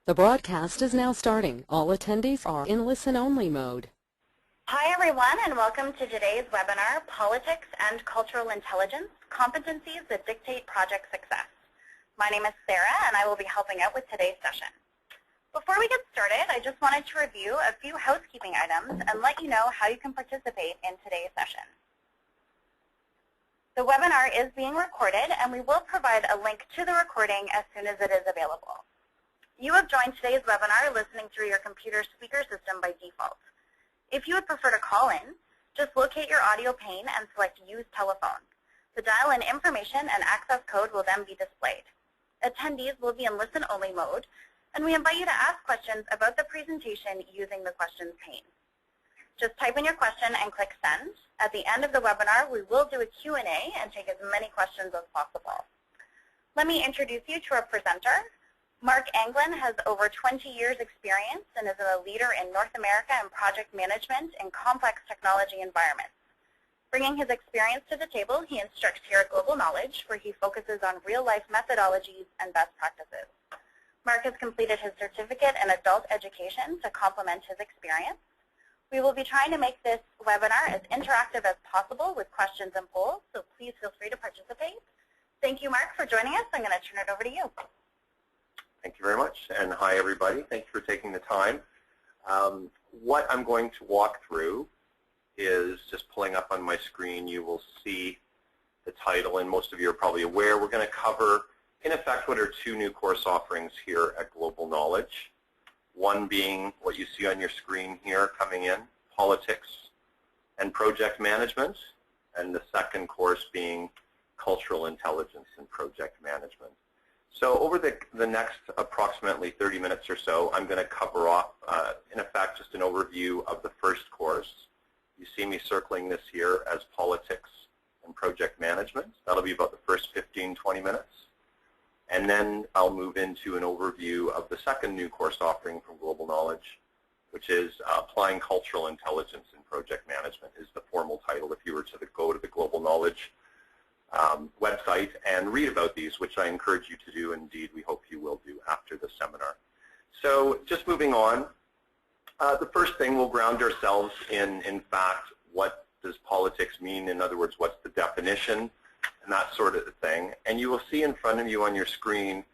The broadcast is now starting. All attendees are in listen-only mode. Hi everyone, and welcome to today's webinar, Politics and Cultural Intelligence, Competencies that Dictate Project Success. My name is Sarah, and I will be helping out with today's session. Before we get started, I just wanted to review a few housekeeping items and let you know how you can participate in today's session. The webinar is being recorded, and we will provide a link to the recording as soon as it is available. You have joined today's webinar listening through your computer speaker system by default. If you would prefer to call in, just locate your audio pane and select Use Telephone. The dial-in information and access code will then be displayed. Attendees will be in listen-only mode, and we invite you to ask questions about the presentation using the questions pane. Just type in your question and click Send. At the end of the webinar, we will do a Q&A and take as many questions as possible. Let me introduce you to our presenter. Mark Anglin has over 20 years experience and is a leader in North America in project management in complex technology environments. Bringing his experience to the table, he instructs here at Global Knowledge, where he focuses on real-life methodologies and best practices. Mark has completed his certificate in adult education to complement his experience. We will be trying to make this webinar as interactive as possible with questions and polls, so please feel free to participate. Thank you, Mark, for joining us. I'm going to turn it over to you. Thank you very much, and hi everybody. Thank you for taking the time. What I'm going to walk through is just pulling up on my screen. You will see the title, and most of you are probably aware. We're going to cover, in effect, what are two new course offerings here at Global Knowledge. One being what you see on your screen here coming in, Politics and Project Management, and the second course being Cultural Intelligence and Project Management. So over the next approximately 30 minutes or so, I'm going to cover off, in effect, just an overview of the first course. You see me circling this here as Politics and Project Management. That'll be about the first 15, 20 minutes. And then I'll move into an overview of the second new course offering from Global Knowledge, which is Applying Cultural Intelligence in Project Management is the formal title if you were to go to the Global Knowledge website and read about these, which I encourage you to do. Indeed, we hope you will do after the seminar. So just moving on, the first thing, we'll ground ourselves in fact, what does politics mean? In other words, what's the definition and that sort of thing. And you will see in front of you on your screen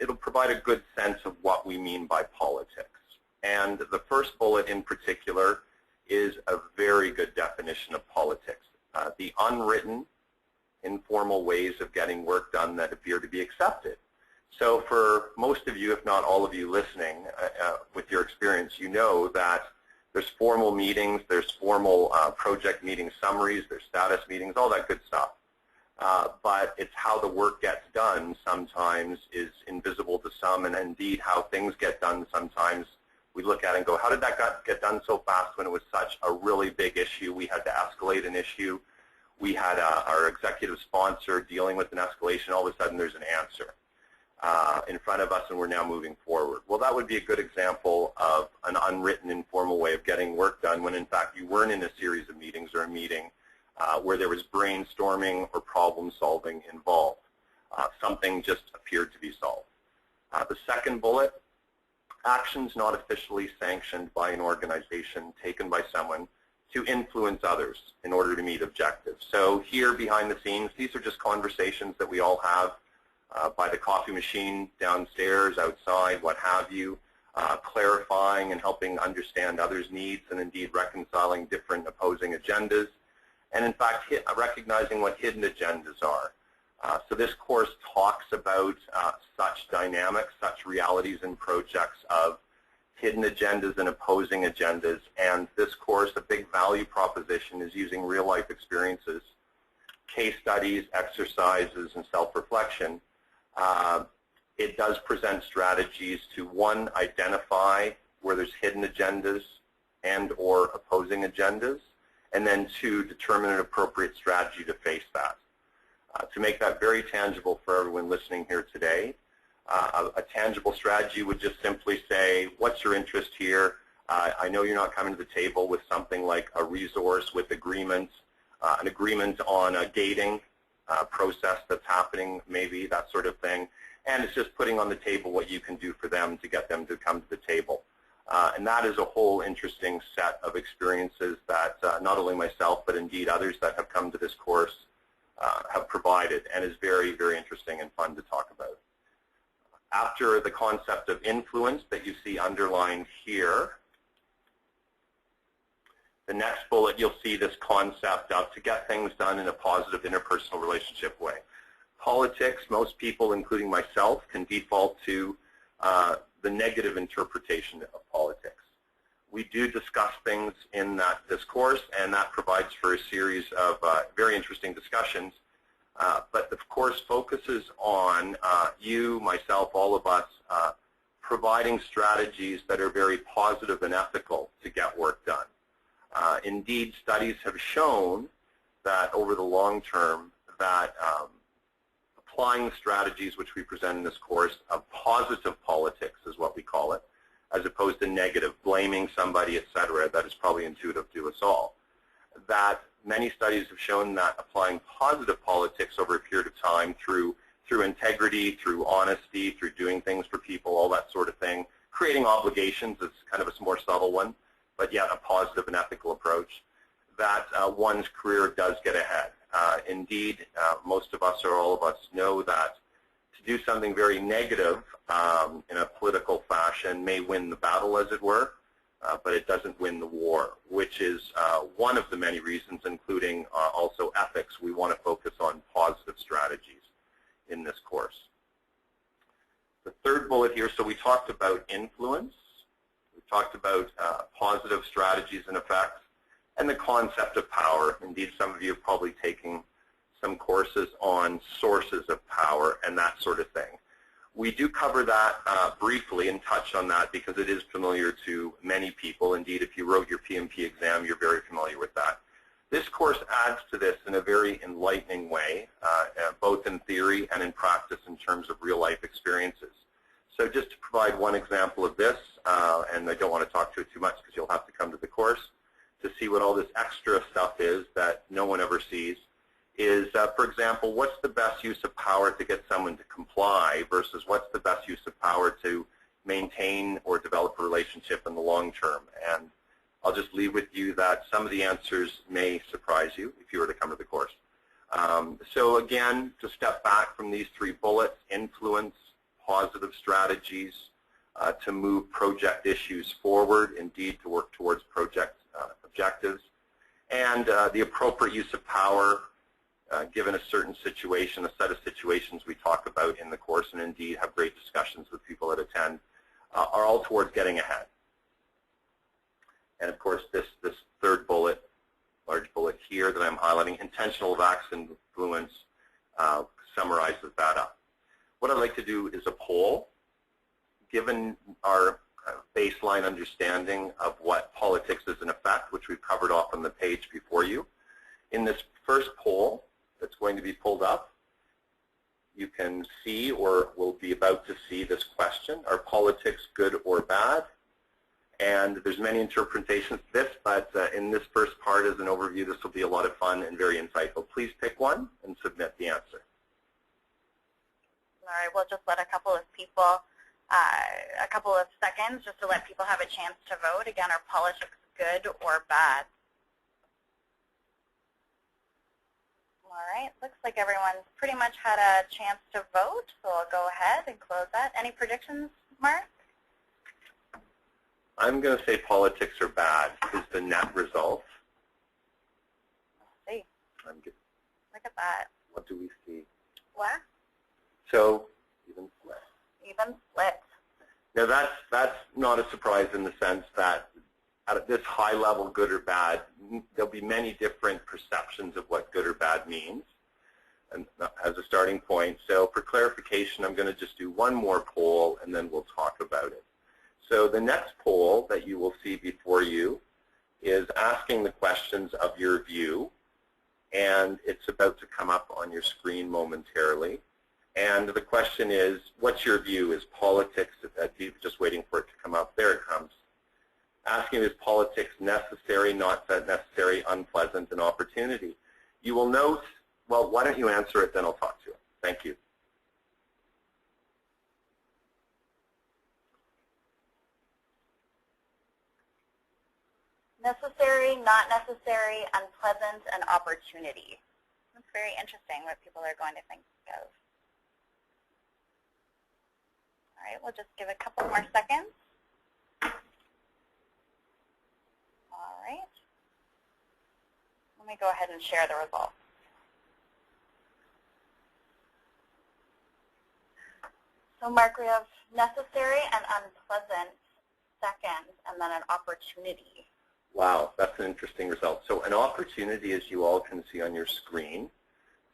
it'll provide a good sense of what we mean by politics. And the first bullet in particular is a very good definition of politics. The unwritten, informal ways of getting work done that appear to be accepted. So for most of you, if not all of you listening, with your experience, you know that there's formal meetings, there's formal project meeting summaries, there's status meetings, all that good stuff. But it's how the work gets done sometimes is invisible to some, and indeed how things get done sometimes we look at it and go, how did that get done so fast when it was such a really big issue? We had to escalate an issue. We had our executive sponsor dealing with an escalation. All of a sudden, there's an answer in front of us, and we're now moving forward. Well, that would be a good example of an unwritten, informal way of getting work done when, in fact, you weren't in a series of meetings or a meeting where there was brainstorming or problem solving involved. Something just appeared to be solved. The second bullet, actions not officially sanctioned by an organization taken by someone to influence others in order to meet objectives. So here behind the scenes, these are just conversations that we all have by the coffee machine downstairs, outside, what have you, clarifying and helping understand others' needs and indeed reconciling different opposing agendas, and in fact recognizing what hidden agendas are. So this course talks about such dynamics, such realities and projects of hidden agendas and opposing agendas. And this course, a big value proposition is using real-life experiences, case studies, exercises, and self-reflection. It does present strategies to, one, identify where there's hidden agendas and or opposing agendas, and then two, determine an appropriate strategy to face that. To make that very tangible for everyone listening here today, a tangible strategy would just simply say, what's your interest here? I know you're not coming to the table with something like a resource with agreements, an agreement on a gating process that's happening, maybe, that sort of thing. and it's just putting on the table what you can do for them to get them to come to the table. And that is a whole interesting set of experiences that not only myself, but indeed others that have come to this course have provided, and is very, very interesting and fun to talk about. After the concept of influence that you see underlined here, the next bullet, you'll see this concept of to get things done in a positive interpersonal relationship way. Politics, most people, including myself, can default to the negative interpretation of politics. We do discuss things in this course, and that provides for a series of very interesting discussions. But the course focuses on you, myself, all of us, providing strategies that are very positive and ethical to get work done. Indeed, studies have shown that over the long term that applying the strategies which we present in this course of positive politics is what we call it, as opposed to negative, blaming somebody, etc., that is probably intuitive to us all. That many studies have shown that applying positive politics over a period of time through integrity, through honesty, through doing things for people, all that sort of thing, creating obligations is kind of a more subtle one, but yet a positive and ethical approach, that one's career does get ahead. Indeed, most of us or all of us know that to do something very negative in a political fashion may win the battle, as it were, but it doesn't win the war, which is one of the many reasons, including also ethics, we want to focus on positive strategies in this course. The third bullet here, so we talked about influence, we talked about positive strategies and effects, and the concept of power. Indeed, some of you have probably taken some courses on sources of power and that sort of thing. We do cover that briefly and touch on that because it is familiar to many people. Indeed, if you wrote your PMP exam, you're very familiar with that. This course adds to this in a very enlightening way, both in theory and in practice in terms of real-life experiences. So just to provide one example of this, and I don't want to talk to it too much because you'll have to come to the course to see what all this extra stuff is that no one ever sees, is, for example, what's the best use of power to get someone to comply versus what's the best use of power to maintain or develop a relationship in the long term. And I'll just leave with you that some of the answers may surprise you if you were to come to the course. So again, to step back from these three bullets, influence, positive strategies, to move project issues forward, indeed to work towards project objectives, and the appropriate use of power given a certain situation, a set of situations we talk about in the course and indeed have great discussions with people that attend, are all towards getting ahead. And of course, this third bullet, large bullet here that I'm highlighting, intentional acts and influence, summarizes that up. What I'd like to do is a poll. Given our baseline understanding of what politics is in effect, which we've covered off on the page before you, in this first poll that's going to be pulled up, you can see or will be about to see this question: are politics good or bad? And there's many interpretations to this, but in this first part as an overview, this will be a lot of fun and very insightful. Please pick one and submit the answer. All right, we'll just let a couple of people, a couple of seconds just to let people have a chance to vote. Again, are politics good or bad? All right, looks like everyone's pretty much had a chance to vote, so I'll go ahead and close that. Any predictions, Mark? I'm going to say politics are bad is the net result. Let's see. I'm good. Look at that. What do we see? What? So, even split. Even split. Now that's not a surprise in the sense that at this high level, good or bad, there'll be many different perceptions of what good or bad means and as a starting point. So for clarification, I'm going to just do one more poll and then we'll talk about it. So the next poll that you will see before you is asking the questions of your view, and it's about to come up on your screen momentarily. And the question is, what's your view? Is politics, just waiting for it to come up, there it comes. Asking, is politics necessary, not necessary, unpleasant, an opportunity? You will note, well, why don't you answer it, then I'll talk to it. Thank you. necessary, not necessary, unpleasant, and opportunity. That's very interesting what people are going to think of. All right, we'll just give a couple more seconds. All right. Let me go ahead and share the results. So Mark, we have necessary and unpleasant second, and then an opportunity. Wow, that's an interesting result. So an opportunity, as you all can see on your screen,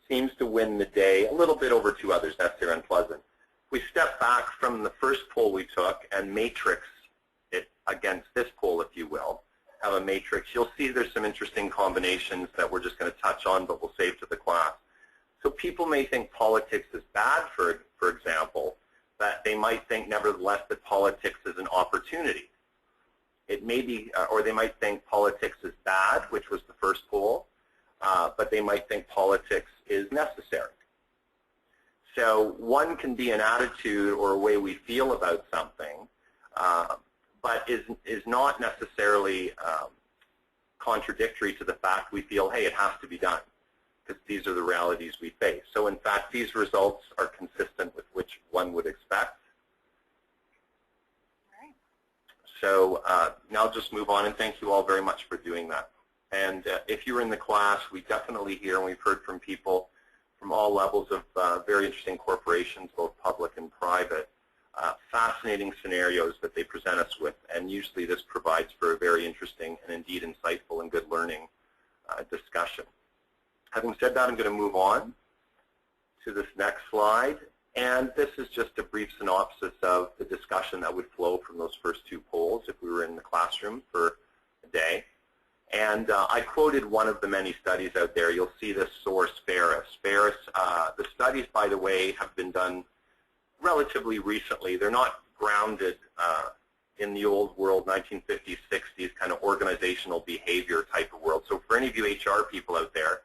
seems to win the day a little bit over two others, necessary and unpleasant. If we step back from the first poll we took and matrix it against this poll, if you will, have a matrix, you'll see there's some interesting combinations that we're just going to touch on, but we'll save to the class. So people may think politics is bad, for example, but they might think nevertheless that politics is an opportunity. It may be, or they might think politics is bad, which was the first poll, but they might think politics is necessary. So one can be an attitude or a way we feel about something, but is not necessarily contradictory to the fact we feel, hey, it has to be done, because these are the realities we face. So in fact, these results are consistent with which one would expect. All right. So now I'll just move on, and thank you all very much for doing that. And if you were in the class, we definitely hear, and we've heard from people from all levels of very interesting corporations, both public and private, fascinating scenarios that they present us with, and usually this provides for a very interesting and indeed insightful and good learning discussion. Having said that, I'm going to move on to this next slide, and this is just a brief synopsis of the discussion that would flow from those first two polls if we were in the classroom for a day. And I quoted one of the many studies out there. You'll see this source, Ferris. Ferris, the studies, by the way, have been done relatively recently. They're not grounded in the old world, 1950s, 60s, kind of organizational behavior type of world. So for any of you HR people out there,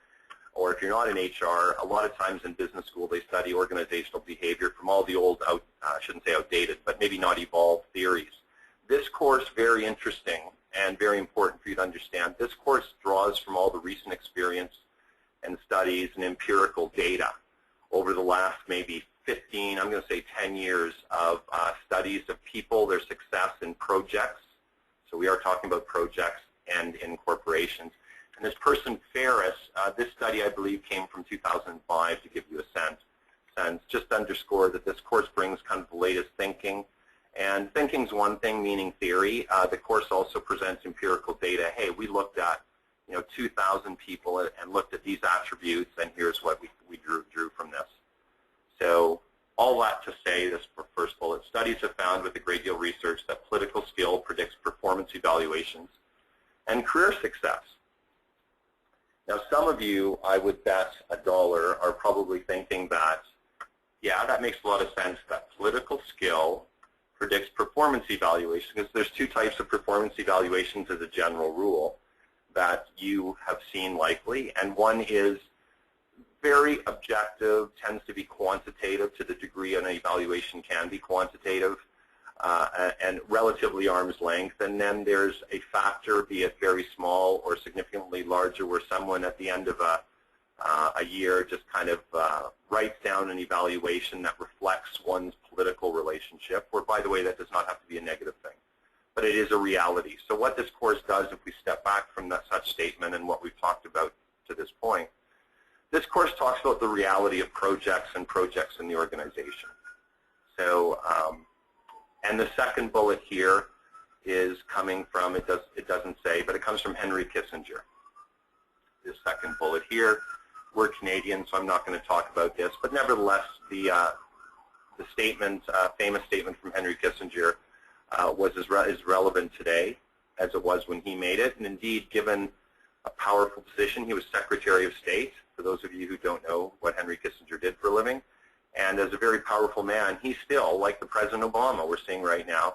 or if you're not in HR, a lot of times in business school they study organizational behavior from all the old, I shouldn't say outdated, but maybe not evolved theories. This course, very interesting and very important for you to understand. This course draws from all the recent experience and studies and empirical data over the last maybe 15, I'm going to say 10 years of studies of people, their success in projects. So we are talking about projects and in corporations. And this person, Ferris, this study, I believe, came from 2005 to give you a sense. Just to underscore that this course brings kind of the latest thinking. And thinking's one thing, meaning theory. The course also presents empirical data. Hey, we looked at 2,000 people and looked at these attributes, and here's what we drew from this. So all that to say, this first bullet, studies have found with a great deal of research that political skill predicts performance evaluations and career success. Now, some of you, I would bet $1, are probably thinking that, yeah, that makes a lot of sense, that political skill predicts performance evaluation, because there's two types of performance evaluations as a general rule that you have seen likely, and one is very objective, tends to be quantitative to the degree an evaluation can be quantitative, and relatively arm's length. And then there's a factor, be it very small or significantly larger, where someone at the end of a year just kind of writes down an evaluation that reflects one's political relationship, where, by the way, that does not have to be a negative thing, but it is a reality. So what this course does, if we step back from such statement and what we've talked about to this point, this course talks about the reality of projects and projects in the organization. So, and the second bullet here is coming from, it doesn't say, but it comes from Henry Kissinger. This second bullet here, we're Canadian, so I'm not going to talk about this, but nevertheless, the statement, famous statement from Henry Kissinger is relevant today as it was when he made it, and indeed, given a powerful position, he was Secretary of State, for those of you who don't know what Henry Kissinger did for a living. And as a very powerful man, he still, like the President Obama we're seeing right now,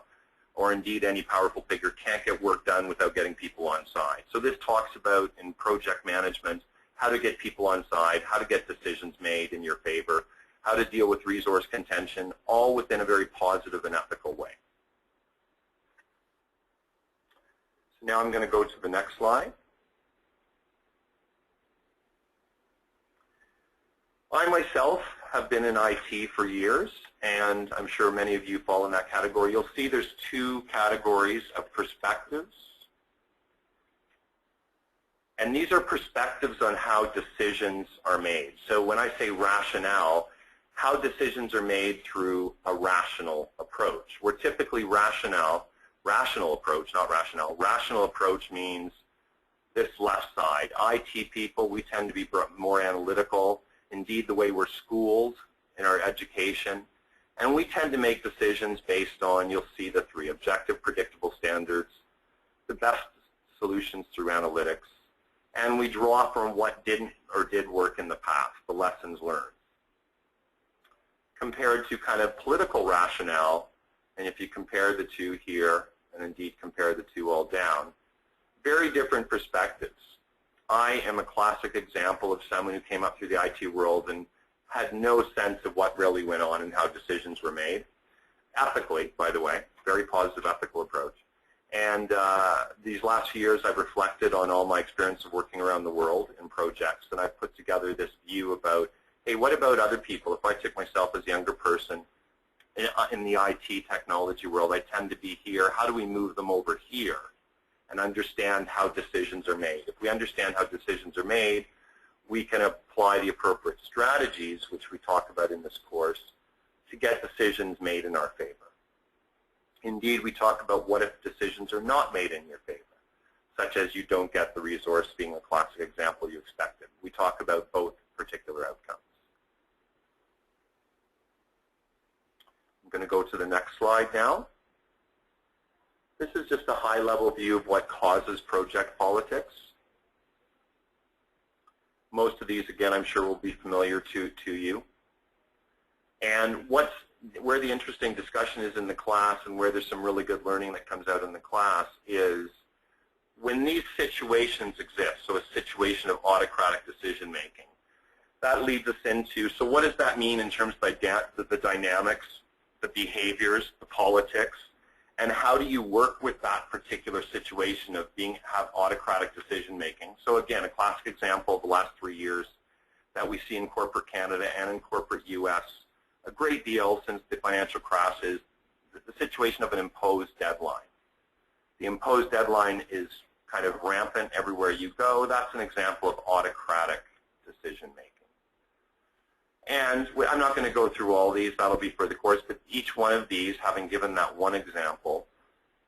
or indeed any powerful figure, can't get work done without getting people on side. So this talks about, in project management, how to get people on side, how to get decisions made in your favor, how to deal with resource contention, all within a very positive and ethical way. So now I'm going to go to the next slide. I myself have been in IT for years, and I'm sure many of you fall in that category. You'll see there's two categories of perspectives. And these are perspectives on how decisions are made. So when I say rationale, how decisions are made through a rational approach. We're typically rational approach, not rationale. Rational approach means this left side. IT people, we tend to be more analytical. Indeed, the way we're schooled in our education. And we tend to make decisions based on, you'll see the three: objective, predictable standards, the best solutions through analytics, and we draw from what didn't or did work in the past, the lessons learned. Compared to kind of political rationale, and if you compare the two here, and indeed compare the two all down, very different perspectives. I am a classic example of someone who came up through the IT world and had no sense of what really went on and how decisions were made. Ethically, by the way, very positive ethical approach. And these last few years I've reflected on all my experience of working around the world in projects, and I've put together this view about, hey, what about other people? If I took myself as a younger person in the IT technology world, I tend to be here. How do we move them over here and understand how decisions are made? If we understand how decisions are made, we can apply the appropriate strategies, which we talk about in this course, to get decisions made in our favor. Indeed, we talk about what if decisions are not made in your favor, such as you don't get the resource being a classic example you expected. We talk about both particular outcomes. I'm going to go to the next slide now. This is just a high-level view of what causes project politics. Most of these, again, I'm sure will be familiar to you. And where the interesting discussion is in the class and where there's some really good learning that comes out in the class is when these situations exist, so a situation of autocratic decision making, that leads us into, so what does that mean in terms of the dynamics, the behaviors, the politics, and how do you work with that particular situation of have autocratic decision making? So again, a classic example of the last 3 years that we see in corporate Canada and in corporate US a great deal since the financial crash is the situation of an imposed deadline. The imposed deadline is kind of rampant everywhere you go. That's an example of autocratic decision making. And I'm not going to go through all these, that'll be for the course, but each one of these, having given that one example,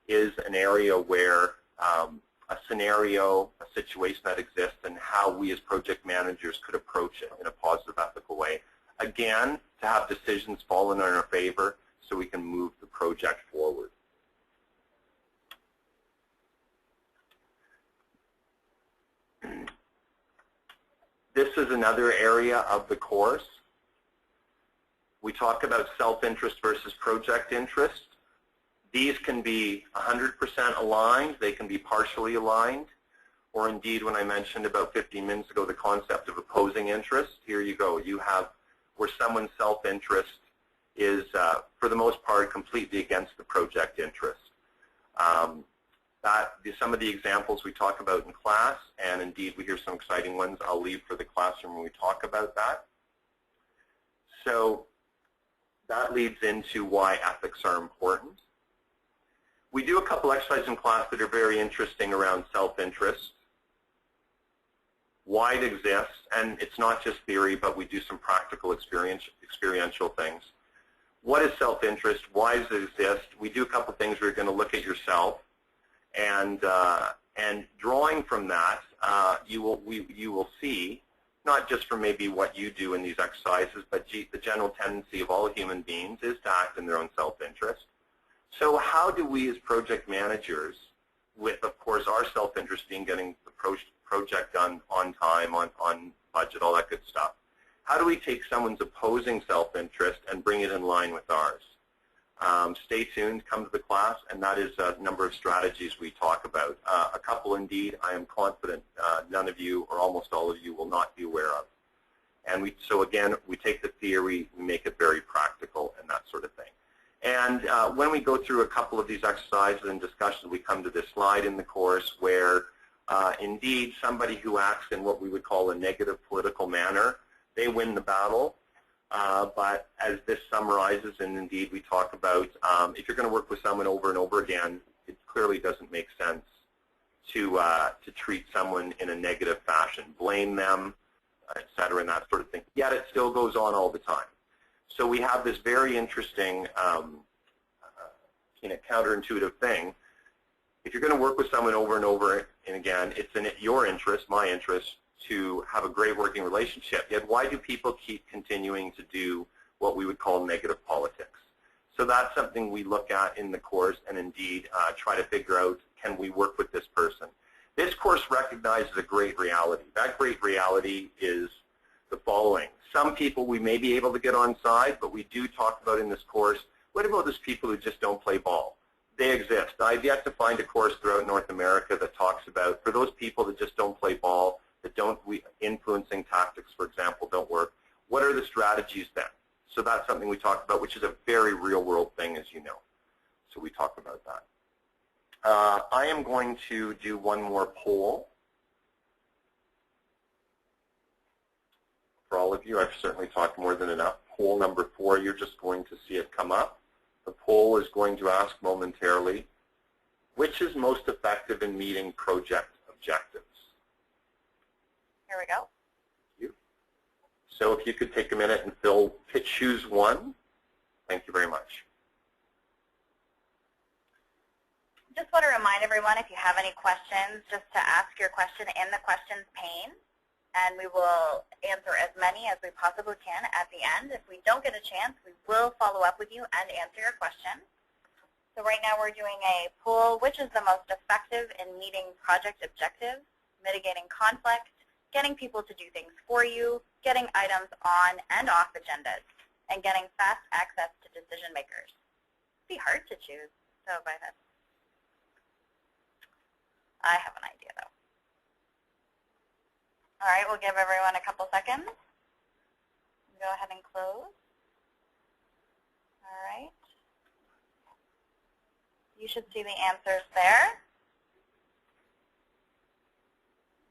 is an area where a scenario, a situation that exists, and how we as project managers could approach it in a positive, ethical way. Again, to have decisions fall in our favor so we can move the project forward. This is another area of the course. We talk about self-interest versus project interest. These can be 100% aligned, they can be partially aligned, or indeed when I mentioned about 15 minutes ago the concept of opposing interest, here you go. You have where someone's self-interest is, for the most part, completely against the project interest. Some of the examples we talk about in class, and indeed we hear some exciting ones I'll leave for the classroom when we talk about that. So that leads into why ethics are important. We do a couple exercises in class that are very interesting around self-interest, why it exists, and it's not just theory, but we do some practical experiential things. What is self-interest? Why does it exist? We do a couple things. We're going to look at yourself, and drawing from that, you will see, not just from maybe what you do in these exercises, but the general tendency of all human beings is to act in their own self-interest. So how do we as project managers, with, of course, our self-interest being getting the project done on time, on budget, all that good stuff, how do we take someone's opposing self-interest and bring it in line with ours? Stay tuned, come to the class, and that is a number of strategies we talk about. A couple, indeed, I am confident none of you, or almost all of you, will not be aware of. And so again, we take the theory, we make it very practical, and that sort of thing. And when we go through a couple of these exercises and discussions, we come to this slide in the course where indeed somebody who acts in what we would call a negative political manner, they win the battle. But as this summarizes, and indeed we talk about, if you're going to work with someone over and over again, it clearly doesn't make sense to treat someone in a negative fashion, blame them, et cetera, and that sort of thing. Yet it still goes on all the time. So we have this very interesting, counterintuitive thing. If you're going to work with someone over and over and again, it's in your interest, my interest, to have a great working relationship. Yet why do people keep continuing to do what we would call negative politics? So that's something we look at in the course and indeed try to figure out, can we work with this person? This course recognizes a great reality. That great reality is the following. Some people we may be able to get on side, but we do talk about in this course, what about those people who just don't play ball? They exist. I've yet to find a course throughout North America that talks about, for those people that just don't play ball, that influencing tactics, for example, don't work, what are the strategies then? So that's something we talk about, which is a very real-world thing, as you know. So we talk about that. I am going to do one more poll. For all of you, I've certainly talked more than enough. Poll number 4, you're just going to see it come up. The poll is going to ask momentarily, which is most effective in meeting project objectives? Here we go. Thank you. So if you could take a minute and choose one. Thank you very much. Just want to remind everyone, if you have any questions, just to ask your question in the questions pane, and we will answer as many as we possibly can at the end. If we don't get a chance, we will follow up with you and answer your question. So right now we're doing a poll, which is the most effective in meeting project objectives, mitigating conflict, getting people to do things for you, getting items on and off agendas, and getting fast access to decision makers. It'd be hard to choose, so by that. I have an idea, though. All right, we'll give everyone a couple seconds. Go ahead and close. All right. You should see the answers there.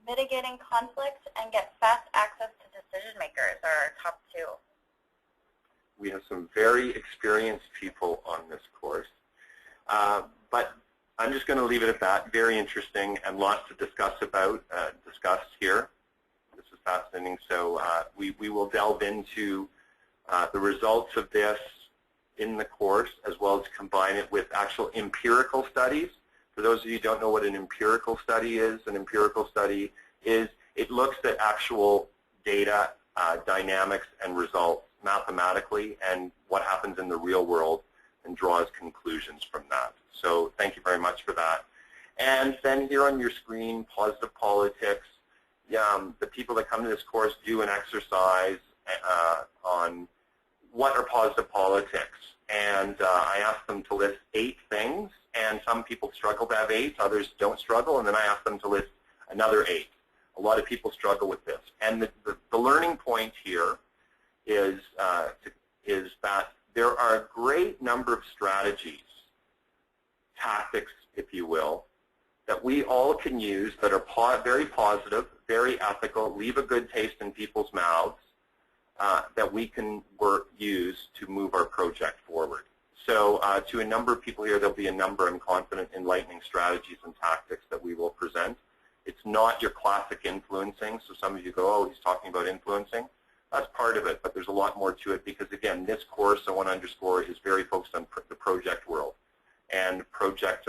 Mitigating conflict and get fast access to decision makers are our top 2. We have some very experienced people on this course. But I'm just going to leave it at that. Very interesting and lots to discuss here. This is fascinating. So we will delve into the results of this in the course, as well as combine it with actual empirical studies. For those of you who don't know what an empirical study is, it looks at actual data, dynamics, and results mathematically and what happens in the real world and draws conclusions from that. So thank you very much for that. And then here on your screen, positive politics. The people that come to this course do an exercise on what are positive politics. And I asked them to list 8 things, and some people struggle to have 8, others don't struggle, and then I asked them to list another 8. A lot of people struggle with this. And the learning point here is that there are a great number of strategies, tactics, if you will, that we all can use that are very positive, very ethical, leave a good taste in people's mouths, that we can use to move our project forward. So to a number of people here, there'll be a number, I'm confident, enlightening strategies and tactics that we will present. It's not your classic influencing, so some of you go, oh, he's talking about influencing. That's part of it, but there's a lot more to it because, again, this course, I want to underscore, is very focused on the project world. And project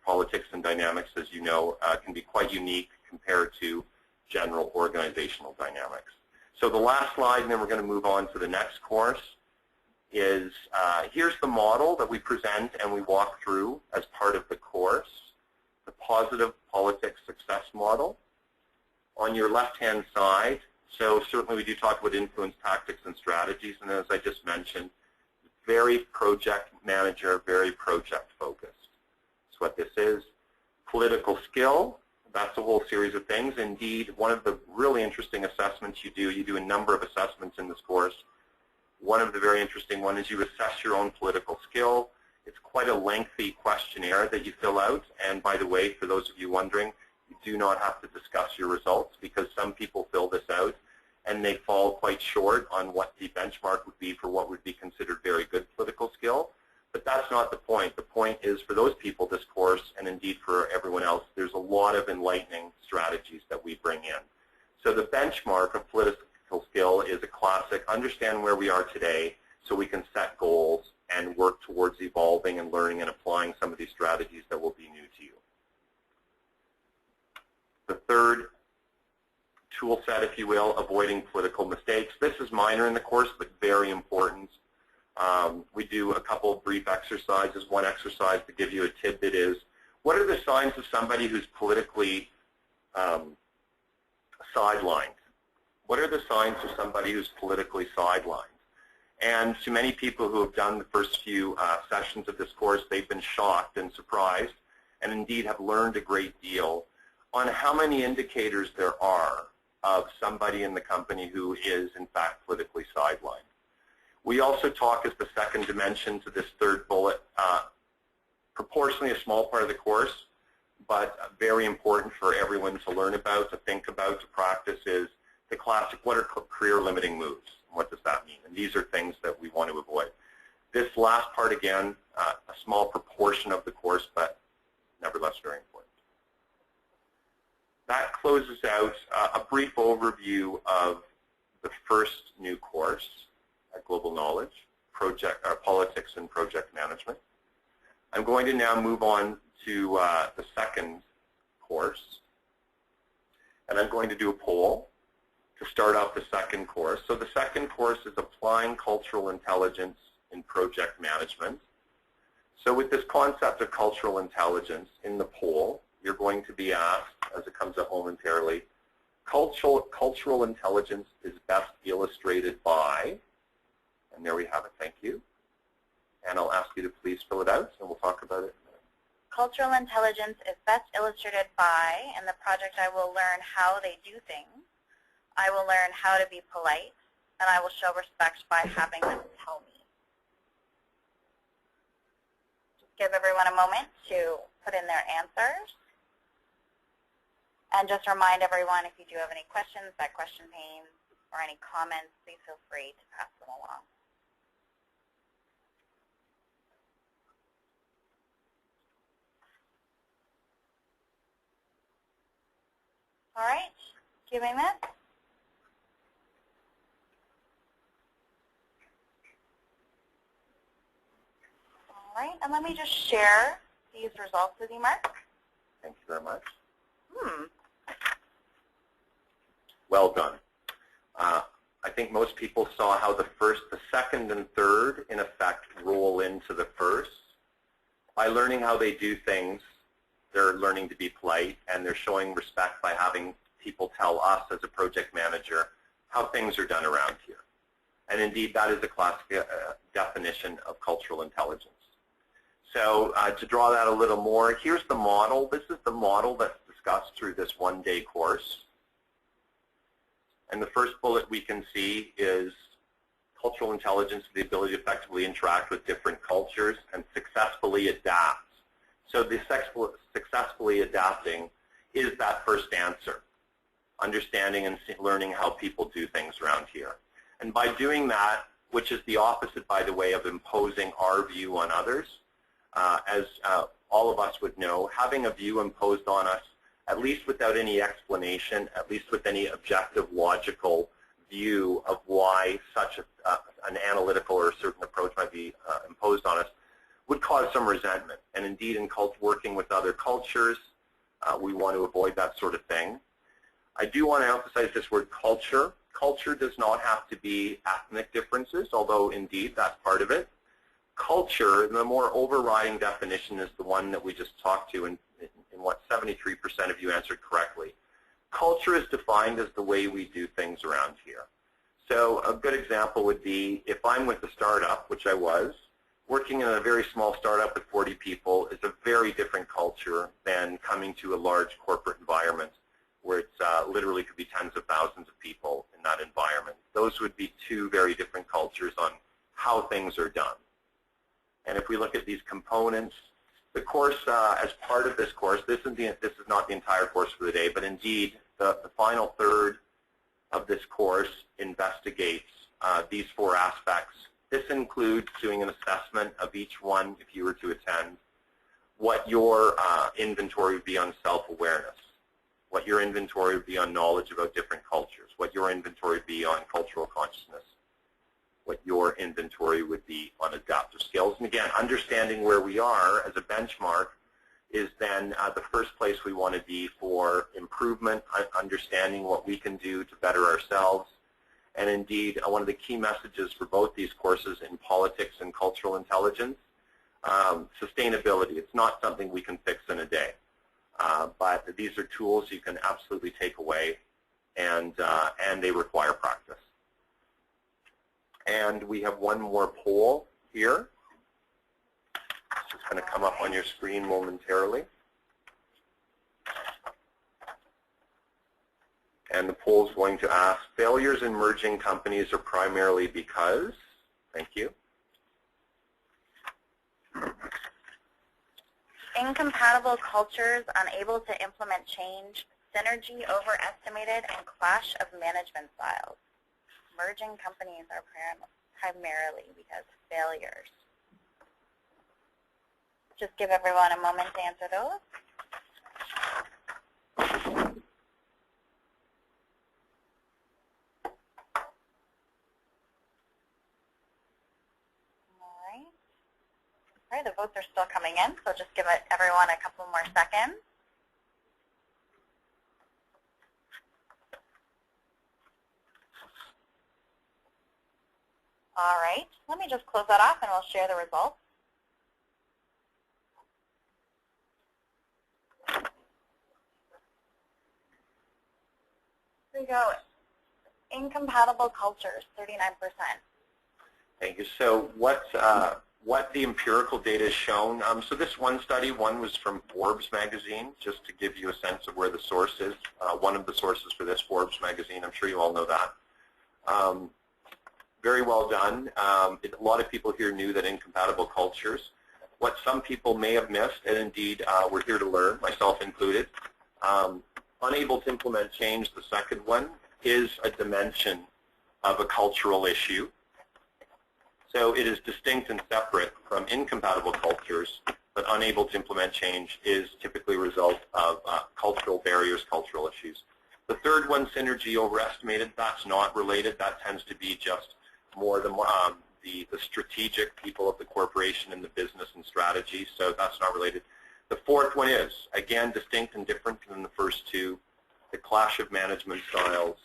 politics and dynamics, as you know, can be quite unique compared to general organizational dynamics. So the last slide, and then we're going to move on to the next course, is here's the model that we present and we walk through as part of the course, the positive politics success model. On your left-hand side, so certainly we do talk about influence tactics and strategies, and as I just mentioned, very project manager, very project focused. That's what this is. Political skill, that's a whole series of things. Indeed, one of the really interesting assessments you do a number of assessments in this course, One of the very interesting ones is you assess your own political skill. It's quite a lengthy questionnaire that you fill out. And by the way, for those of you wondering, you do not have to discuss your results because some people fill this out and they fall quite short on what the benchmark would be for what would be considered very good political skill. But that's not the point. The point is for those people, this course, and indeed for everyone else, there's a lot of enlightening strategies that we bring in. So the benchmark of political skill is a classic, understand where we are today so we can set goals and work towards evolving and learning and applying some of these strategies that will be new to you. The third tool set, if you will, avoiding political mistakes. This is minor in the course, but very important. We do a couple of brief exercises. One exercise to give you a tidbit is, what are the signs of somebody who's politically sidelined? What are the signs of somebody who's politically sidelined? And to many people who have done the first few sessions of this course, they've been shocked and surprised and indeed have learned a great deal on how many indicators there are of somebody in the company who is, in fact, politically sidelined. We also talk as the second dimension to this third bullet, proportionally a small part of the course, but very important for everyone to learn about, to think about, to practice is the classic, what are career-limiting moves? And what does that mean? And these are things that we want to avoid. This last part, again, a small proportion of the course, but nevertheless very important. That closes out a brief overview of the first new course at Global Knowledge, Politics and Project Management. I'm going to now move on to the second course, and I'm going to do a poll to start off the second course. So the second course is Applying Cultural Intelligence in Project Management. So with this concept of cultural intelligence in the poll, you're going to be asked, as it comes up momentarily, cultural intelligence is best illustrated by, and there we have it, thank you. And I'll ask you to please fill it out, and we'll talk about it. Cultural intelligence is best illustrated by, in the project I will learn how they do things, I will learn how to be polite, and I will show respect by having them tell me. Just give everyone a moment to put in their answers. And just remind everyone, if you do have any questions, that question pane, or any comments, please feel free to pass them along. All right, give me a minute. All right, and let me just share these results with you, Mark. Thank you very much. Well done. I think most people saw how the second and third, in effect, roll into the first. By learning how they do things, they're learning to be polite, and they're showing respect by having people tell us as a project manager how things are done around here. And indeed, that is a classic definition of cultural intelligence. So to draw that a little more, here's the model. This is the model that's discussed through this one-day course. And the first bullet we can see is cultural intelligence, the ability to effectively interact with different cultures and successfully adapt. So the successfully adapting is that first answer, understanding and learning how people do things around here. And by doing that, which is the opposite, by the way, of imposing our view on others, as all of us would know, having a view imposed on us, at least without any explanation, at least with any objective, logical view of why such an analytical or a certain approach might be imposed on us, would cause some resentment. And indeed, in working with other cultures, we want to avoid that sort of thing. I do want to emphasize this word culture. Culture does not have to be ethnic differences, although indeed that's part of it. Culture, the more overriding definition, is the one that we just talked to in what 73% of you answered correctly. Culture is defined as the way we do things around here. So a good example would be if I'm with a startup, which I was, working in a very small startup with 40 people is a very different culture than coming to a large corporate environment where it's literally could be tens of thousands of people in that environment. those would be two very different cultures on how things are done. And if we look at these components, the course, as part of this course, this is not the entire course for the day, but indeed the final third of this course investigates these four aspects. This includes doing an assessment of each one if you were to attend, what your inventory would be on self-awareness, what your inventory would be on knowledge about different cultures, what your inventory would be on cultural consciousness, what your inventory would be on adaptive skills. And again, understanding where we are as a benchmark is then the first place we want to be for improvement, understanding what we can do to better ourselves. And indeed, one of the key messages for both these courses in politics and cultural intelligence, sustainability. It's not something we can fix in a day. But these are tools you can absolutely take away, and they require practice. And we have one more poll here. It's just going to come up on your screen momentarily. And the poll is going to ask, failures in merging companies are primarily because, thank you. Incompatible cultures, unable to implement change, synergy overestimated, and clash of management styles. Merging companies are primarily because failures. Just give everyone a moment to answer those. All right, the votes are still coming in, so just give everyone a couple more seconds. All right, let me just close that off and we'll share the results. Here we go. Incompatible cultures, 39%. Thank you. So what the empirical data has shown, so this one study, one was from Forbes magazine, just to give you a sense of where the source is. One of the sources for this Forbes magazine, I'm sure you all know that. Very well done. A lot of people here knew that incompatible cultures. What some people may have missed, and indeed we're here to learn, myself included, unable to implement change, the second one, is a dimension of a cultural issue. So it is distinct and separate from incompatible cultures, but unable to implement change is typically a result of cultural barriers, cultural issues. The third one, synergy overestimated, that's not related. That tends to be just more the strategic people of the corporation and the business and strategy, so that's not related. The fourth one is, again, distinct and different than the first two. The clash of management styles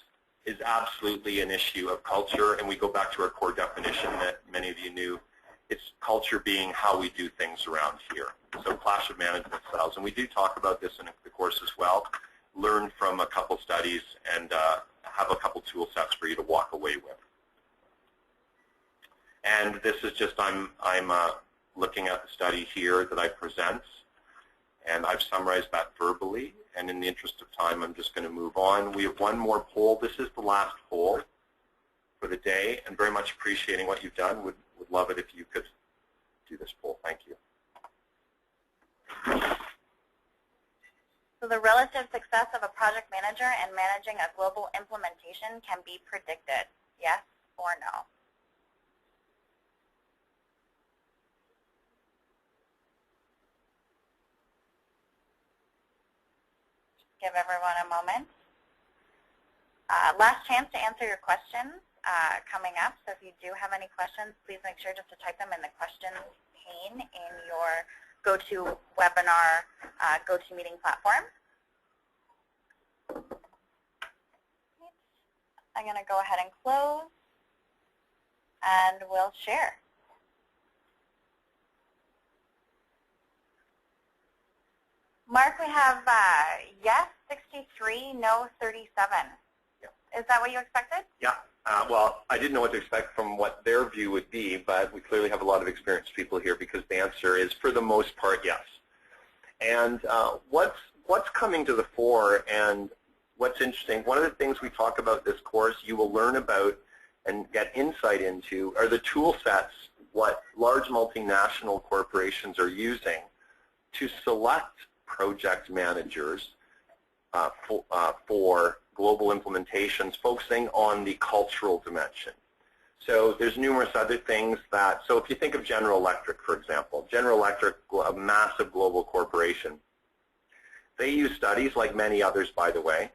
is absolutely an issue of culture, and we go back to our core definition that many of you knew. It's culture being how we do things around here. So clash of management styles, and we do talk about this in the course as well. Learn from a couple studies and have a couple tool sets for you to walk away with. And this is just, I'm looking at the study here that I present, and I've summarized that verbally. And in the interest of time, I'm just going to move on. We have one more poll. This is the last poll for the day, and very much appreciating what you've done. Would love it if you could do this poll. Thank you. So the relative success of a project manager in managing a global implementation can be predicted, yes or no? Give everyone a moment. Last chance to answer your questions coming up. So if you do have any questions, please make sure just to type them in the questions pane in your GoToWebinar, GoToMeeting platform. I'm going to go ahead and close, and we'll share. Mark, we have yes, 63, no, 37. Yeah. Is that what you expected? Yeah. Well, I didn't know what to expect from what their view would be, but we clearly have a lot of experienced people here because the answer is, for the most part, yes. And what's coming to the fore and what's interesting, one of the things we talk about this course, you will learn about and get insight into are the tool sets what large multinational corporations are using to select project managers for global implementations, focusing on the cultural dimension. So there's numerous other things that, so if you think of General Electric, for example, General Electric, a massive global corporation, they use studies, like many others, by the way,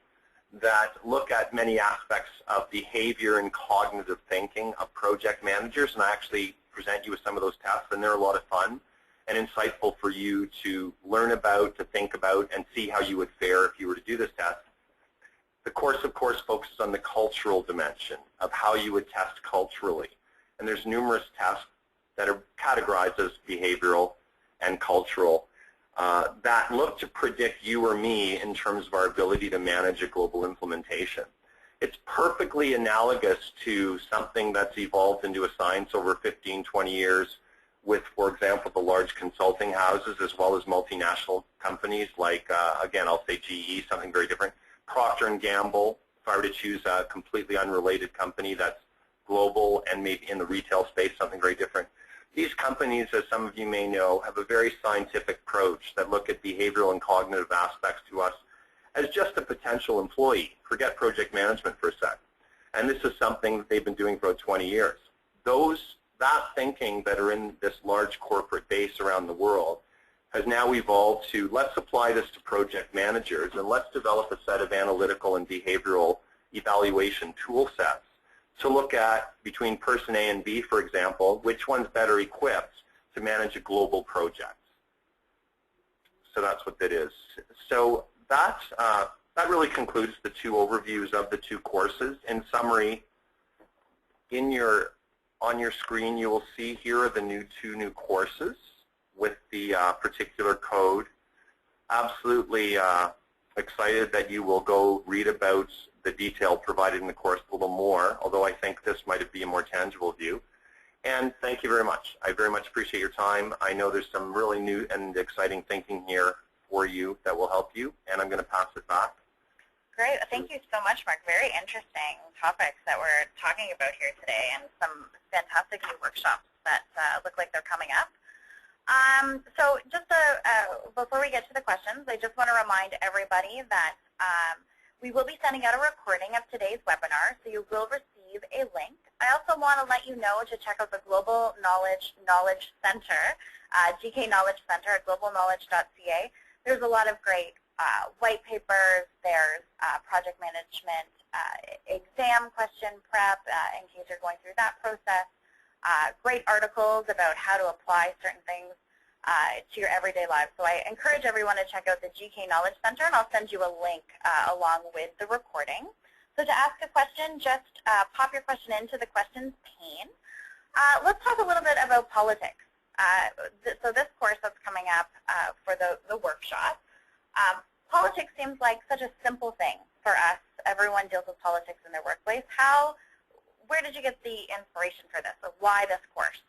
that look at many aspects of behavior and cognitive thinking of project managers, and I actually present you with some of those tests, and they're a lot of fun and insightful for you to learn about, to think about, and see how you would fare if you were to do this test. The course, of course, focuses on the cultural dimension of how you would test culturally. And there's numerous tests that are categorized as behavioral and cultural that look to predict you or me in terms of our ability to manage a global implementation. It's perfectly analogous to something that's evolved into a science over 15, 20 years with, for example, the large consulting houses as well as multinational companies like, again, I'll say GE, something very different. Procter & Gamble, if I were to choose a completely unrelated company that's global and maybe in the retail space, something very different. These companies, as some of you may know, have a very scientific approach that look at behavioral and cognitive aspects to us as just a potential employee. Forget project management for a sec. And this is something that they've been doing for about 20 years. That thinking that are in this large corporate base around the world has now evolved to, let's apply this to project managers and let's develop a set of analytical and behavioral evaluation tool sets to look at, between person A and B, for example, which one's better equipped to manage a global project. So that's what that is. So that really concludes the two overviews of the two courses. In summary, on your screen you will see here are the two new courses with the particular code. Absolutely excited that you will go read about the detail provided in the course a little more, although I think this might be a more tangible view. And thank you very much. I very much appreciate your time. I know there's some really new and exciting thinking here for you that will help you, and I'm going to pass it back. Great. Thank you so much, Mark. Very interesting topics that we're talking about here today, and some fantastic new workshops that look like they're coming up. So just before we get to the questions, I just want to remind everybody that we will be sending out a recording of today's webinar, so you will receive a link. I also want to let you know to check out the Global Knowledge Center, GK Knowledge Center at globalknowledge.ca. There's a lot of great white papers. There's project management exam question prep in case you're going through that process. Great articles about how to apply certain things to your everyday life. So I encourage everyone to check out the GK Knowledge Center, and I'll send you a link along with the recording. So to ask a question, just pop your question into the questions pane. Let's talk a little bit about politics. So this course that's coming up for the workshop, politics seems like such a simple thing for us. Everyone deals with politics in their workplace. Where did you get the inspiration for this? Or why this course?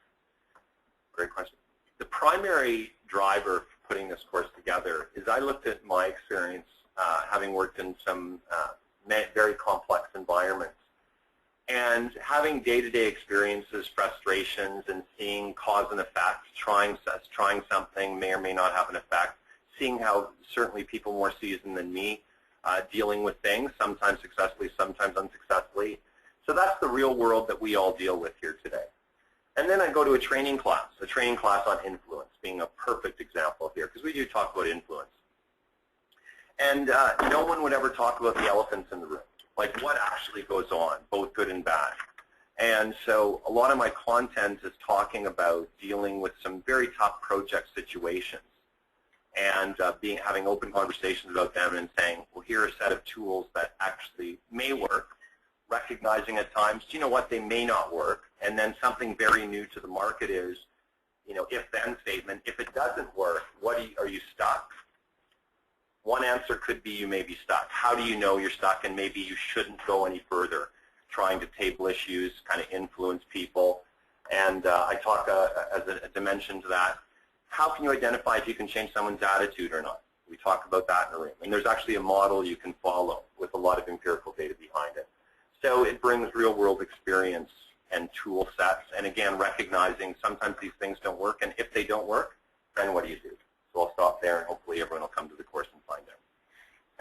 Great question. The primary driver for putting this course together is I looked at my experience having worked in some very complex environments, and having day-to-day experiences, frustrations, and seeing cause and effect, trying something may or may not have an effect, seeing how certainly people more seasoned than me dealing with things, sometimes successfully, sometimes unsuccessfully. So that's the real world that we all deal with here today. And then I go to a training class on influence, being a perfect example here, because we do talk about influence. And no one would ever talk about the elephants in the room, like what actually goes on, both good and bad. And so a lot of my content is talking about dealing with some very tough project situations and having open conversations about them and saying, well, here are a set of tools that actually may work, recognizing at times, you know what, they may not work. And then something very new to the market is, you know, if-then statement. If it doesn't work, are you stuck? One answer could be you may be stuck. How do you know you're stuck, and maybe you shouldn't go any further trying to table issues, kind of influence people? And I talk as a dimension to that. How can you identify if you can change someone's attitude or not? We talk about that in the room. And there's actually a model you can follow with a lot of empirical data behind it. So it brings real-world experience and tool sets, and again, recognizing sometimes these things don't work, and if they don't work, then what do you do? So I'll stop there, and hopefully everyone will come to the course and find out.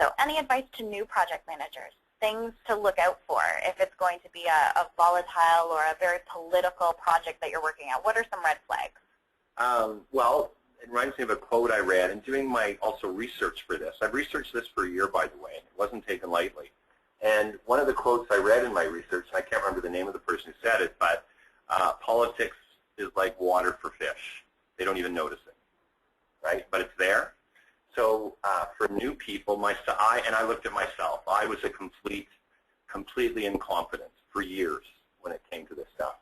So any advice to new project managers? Things to look out for if it's going to be a volatile or a very political project that you're working on? What are some red flags? Well, it reminds me of a quote I read, and doing my also research for this. I've researched this for a year, by the way, and it wasn't taken lightly. And one of the quotes I read in my research, and I can't remember the name of the person who said it, but politics is like water for fish. They don't even notice it, right? But it's there. So for new people, I looked at myself. I was a completely incompetent for years when it came to this stuff.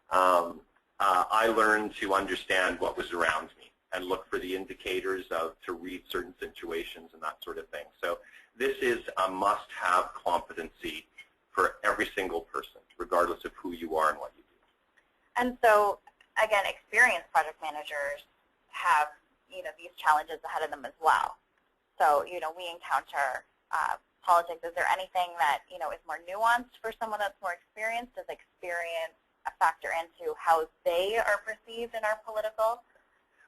I learned to understand what was around me and look for the indicators to read certain situations and that sort of thing. So this is a must-have competency for every single person, regardless of who you are and what you do. And so, again, experienced project managers have, these challenges ahead of them as well. So, we encounter politics. Is there anything that, is more nuanced for someone that's more experienced? Does experience a factor into how they are perceived in our political?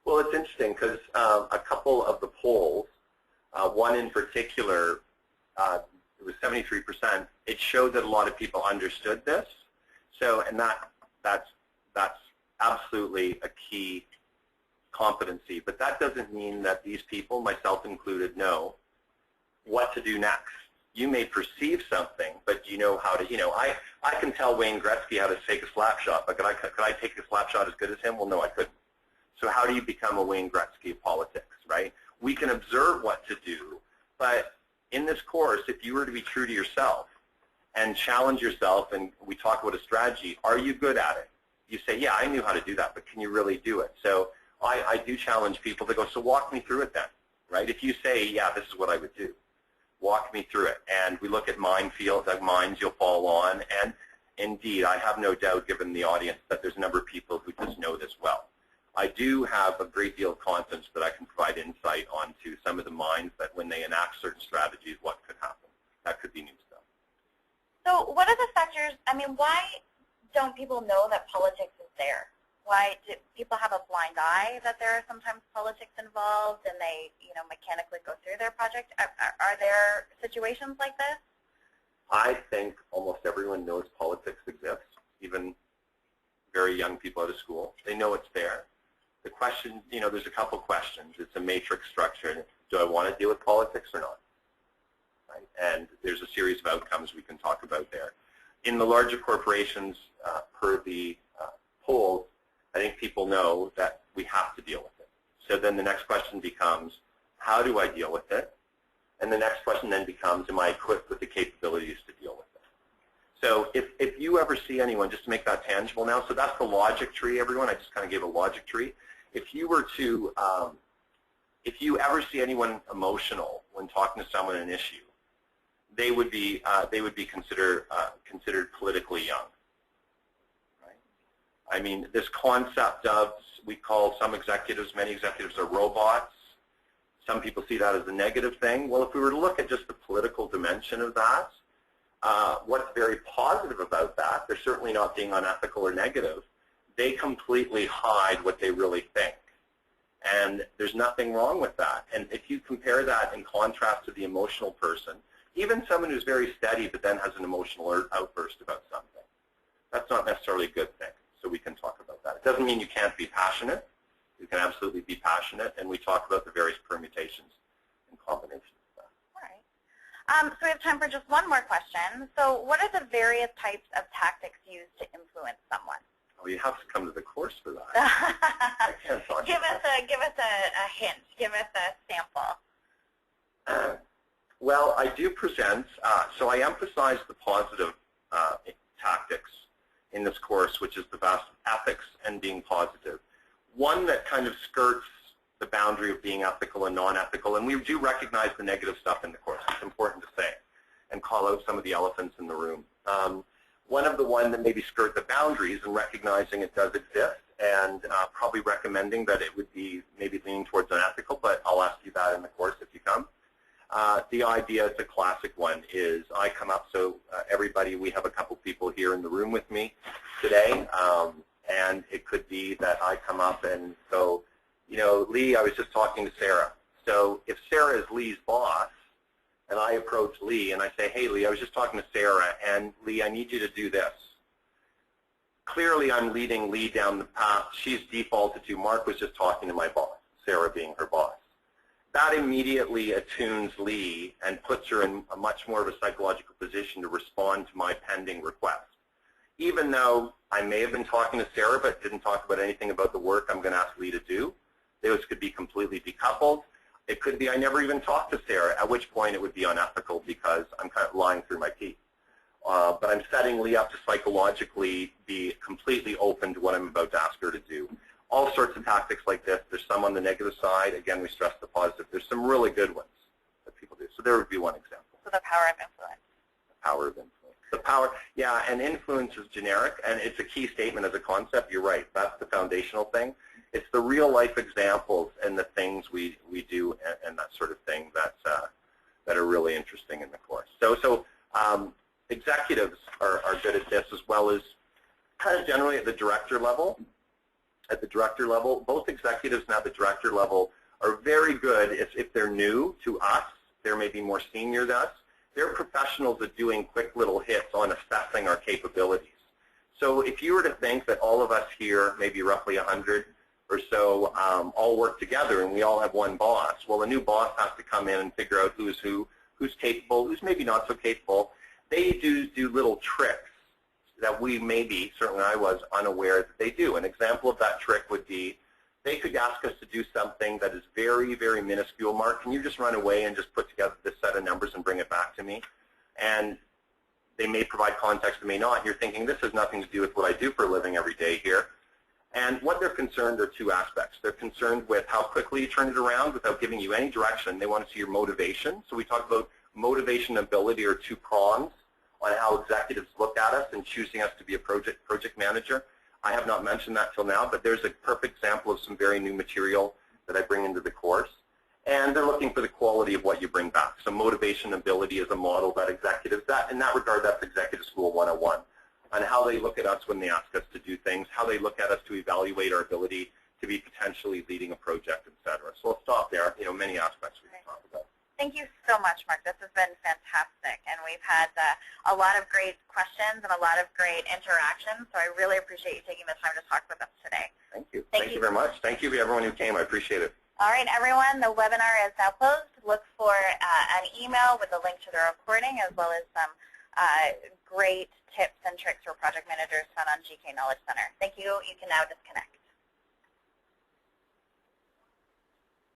Well, it's interesting because a couple of the polls, one in particular, it was 73%. It showed that a lot of people understood this. So, and that's absolutely a key competency. But that doesn't mean that these people, myself included, know what to do next. You may perceive something, but you know how to. I can tell Wayne Gretzky how to take a slap shot, but could I take a slap shot as good as him? Well, no, I couldn't. So how do you become a Wayne Gretzky of politics, right? We can observe what to do, but in this course, if you were to be true to yourself and challenge yourself, and we talk about a strategy, are you good at it? You say, yeah, I knew how to do that, but can you really do it? So I do challenge people to go, so walk me through it then, right? If you say, yeah, this is what I would do, walk me through it. And we look at minefields, like mines you'll fall on, and indeed, I have no doubt, given the audience, that there's a number of people who just know this well. I do have a great deal of confidence that I can provide insight onto some of the minds that when they enact certain strategies, what could happen. That could be new stuff. So what are the factors, why don't people know that politics is there? Why do people have a blind eye that there are sometimes politics involved and they, mechanically go through their project? Are there situations like this? I think almost everyone knows politics exists, even very young people out of school. They know it's there. The question, there's a couple questions. It's a matrix structure. Do I want to deal with politics or not? Right? And there's a series of outcomes we can talk about there. In the larger corporations, per the polls, I think people know that we have to deal with it. So then the next question becomes, how do I deal with it? And the next question then becomes, am I equipped with the capabilities to deal with it? So if you ever see anyone, just to make that tangible now, so that's the logic tree, everyone. I just kind of gave a logic tree. If you were to, if you ever see anyone emotional when talking to someone on an issue, they would be considered politically young. I mean, this concept of, we call some executives, many executives are robots. Some people see that as a negative thing. Well, if we were to look at just the political dimension of that, what's very positive about that, they're certainly not being unethical or negative. They completely hide what they really think. And there's nothing wrong with that. And if you compare that in contrast to the emotional person, even someone who's very steady but then has an emotional outburst about something, that's not necessarily a good thing. So we can talk about that. It doesn't mean you can't be passionate. You can absolutely be passionate, and we talk about the various permutations and combinations of that. All right. So we have time for just one more question. So what are the various types of tactics used to influence someone? Oh, you have to come to the course for that. I can't talk give us a hint. Give us a sample. Well, I do present, so I emphasize the positive tactics in this course, which is the vast ethics and being positive. One that kind of skirts the boundary of being ethical and non-ethical, and we do recognize the negative stuff in the course. It's important to say, and call out some of the elephants in the room. One of the one that maybe skirt the boundaries and recognizing it does exist, and probably recommending that it would be maybe leaning towards unethical, but I'll ask you that in the course if you come. The idea, it's a classic one, is I come up, so everybody, we have a couple people here in the room with me today, and it could be that I come up and so, you know, Lee, I was just talking to Sarah. So if Sarah is Lee's boss, and I approach Lee and I say, hey Lee, I was just talking to Sarah, and Lee, I need you to do this. Clearly I'm leading Lee down the path she's defaulted to. Mark was just talking to my boss, Sarah being her boss. That immediately attunes Lee and puts her in a much more of a psychological position to respond to my pending request. Even though I may have been talking to Sarah but didn't talk about anything about the work I'm going to ask Lee to do, those could be completely decoupled. It could be I never even talked to Sarah, at which point it would be unethical because I'm kind of lying through my teeth. But I'm setting Lee up to psychologically be completely open to what I'm about to ask her to do. All sorts of tactics like this. There's some on the negative side. Again, we stress the positive. There's some really good ones that people do. So there would be one example. So the power of influence. The power of influence. The power, yeah, and influence is generic, and it's a key statement as a concept. You're right. That's the foundational thing. It's the real-life examples and the things we do and that sort of thing that are really interesting in the course. So executives are good at this, as well as kind of generally at the director level. At the director level, both executives and at the director level are very good if they're new to us. They're maybe more senior than us. They're professionals at doing quick little hits on assessing our capabilities. So if you were to think that all of us here, maybe roughly 100 or so, all work together and we all have one boss, well, a new boss has to come in and figure out who's who, who's capable, who's maybe not so capable. They do little tricks that we maybe, certainly I was, unaware that they do. An example of that trick would be they could ask us to do something that is very, very minuscule. Mark, can you just run away and just put together this set of numbers and bring it back to me? And they may provide context, they may not. You're thinking, this has nothing to do with what I do for a living every day here. And what they're concerned are two aspects. They're concerned with how quickly you turn it around without giving you any direction. They want to see your motivation. So we talk about motivation and ability are two prongs on how executives look at us and choosing us to be a project manager. I have not mentioned that till now, but there's a perfect example of some very new material that I bring into the course. And they're looking for the quality of what you bring back. So motivation and ability is a model that executives, in that regard, that's Executive School 101, on how they look at us when they ask us to do things, how they look at us to evaluate our ability to be potentially leading a project, et cetera. So I'll stop there. You know, many aspects we can talk about. Thank you so much, Mark. This has been fantastic, and we've had a lot of great questions and a lot of great interactions, so I really appreciate you taking the time to talk with us today. Thank you. Thank you very much. Thank you to everyone who came. I appreciate it. All right, everyone, the webinar is now closed. Look for an email with a link to the recording, as well as some great tips and tricks for project managers found on GK Knowledge Center. Thank you. You can now disconnect.